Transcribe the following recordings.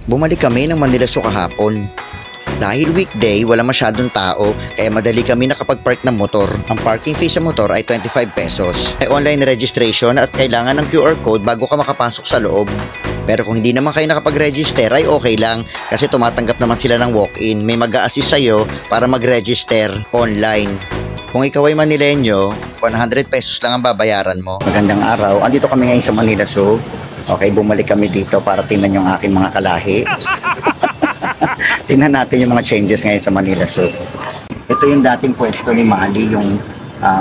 Bumalik kami ng Manila Zoo kahapon. Dahil weekday, wala masyadong tao, kaya madali kami nakapag-park ng motor. Ang parking fee sa motor ay 25 pesos. May online registration at kailangan ng QR code bago ka makapasok sa loob. Pero kung hindi naman kayo nakapag-register ay okay lang kasi tumatanggap naman sila ng walk-in. May mag-a-assist sa'yo para mag-register online. Kung ikaw ay Manileño, 100 pesos lang ang babayaran mo. Magandang araw. Andito kami ngayon sa Manila Zoo. Okay, bumalik kami dito para tingnan yung aking mga kalahi. Tingnan natin yung mga changes ngayon sa Manila Zoo. Ito yung dating pwesto ni Mali, yung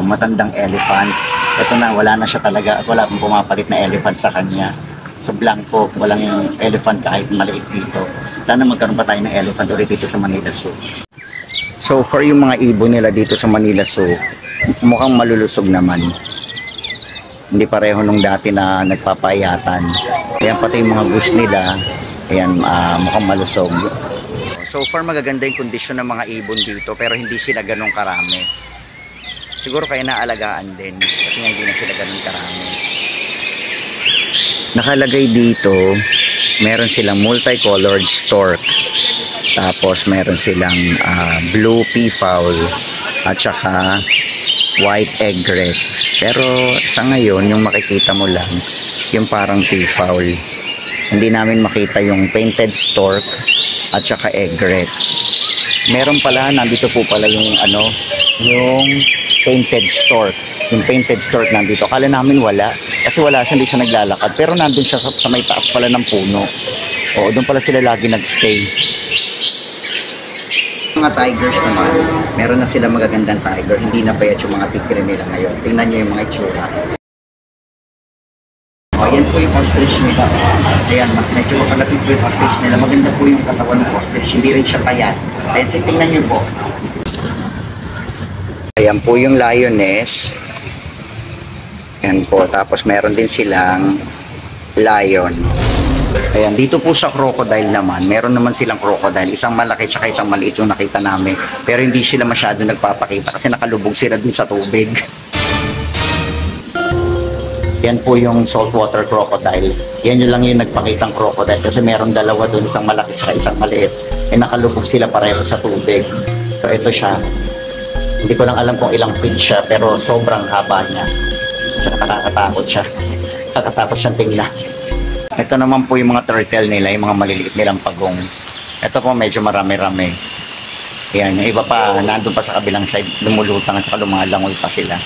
matandang elephant. Ito na, wala na siya talaga at wala pang pumapalit na elephant sa kanya. So blanco, walang elephant kahit maliit dito. Sana magkaroon pa tayo ng elephant ulit dito sa Manila Zoo. So for yung mga ibon nila dito sa Manila Zoo, mukhang malulusog naman. Hindi pareho nung dati na nagpapayatan. Ayan pati yung mga goose nila, ayan mukhang malusog. So far magaganda yung kondisyon ng mga ibon dito pero hindi sila ganun karami. Siguro kaya naalagaan din kasi nga hindi na sila ganun karami. Nakalagay dito, meron silang multicolored stork. Tapos meron silang blue peafowl at saka white egret. Pero sa ngayon, yung makikita mo lang, yung parang peafowl. Hindi namin makita yung painted stork at saka egret. Meron pala, nandito po pala yung yung painted stork. Yung painted stork nandito. Akala namin wala. Kasi wala siya, hindi siya naglalakad. Pero nandun siya sa may taas pala ng puno. Oo, doon pala sila lagi nagstay. Mga tigers naman, meron na sila magagandang tiger. Hindi na payat yung mga tigre nila ngayon. Tingnan nyo yung mga itsura. O, yan po yung ostrich nila. Ayan, medyo makalapit po yung ostrich nila. Maganda po yung katawan ng ostrich. Hindi rin siya payat. Ayan, tingnan nyo po. Ayan po yung lioness. Ayan po. Tapos meron din silang lion. Ayan, dito po sa crocodile naman, meron naman silang crocodile. Isang malaki at isang maliit yung nakita namin. Pero hindi sila masyado nagpapakita kasi nakalubog sila dun sa tubig. Yan po yung saltwater crocodile. Yan yun lang yung nagpakitang crocodile kasi meron dalawa dun, isang malaki at isang maliit. Eh nakalubog sila pareho sa tubig. So ito siya. Hindi ko lang alam kung ilang feet siya pero sobrang haba niya. So nakakatakot siya. Nakakatakot siyang tingnan. Ito naman po yung mga turtle nila, yung mga maliliit nilang pagong. Ito po medyo marami-rami. Ayan, yung iba pa, nandun pa sa kabilang side, lumulutang at saka lumalangoy pa sila.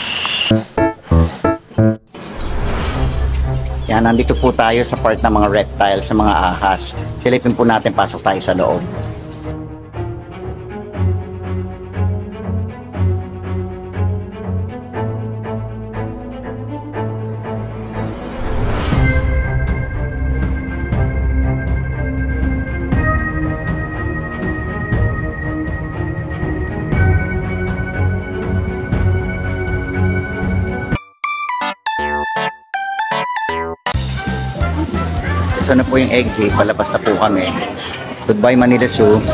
Yan, nandito po tayo sa part ng mga reptiles, sa mga ahas. Silipin po natin, pasok tayo sa loob. Ito na po yung exit, palabas na po kami. Goodbye Manila Zoo.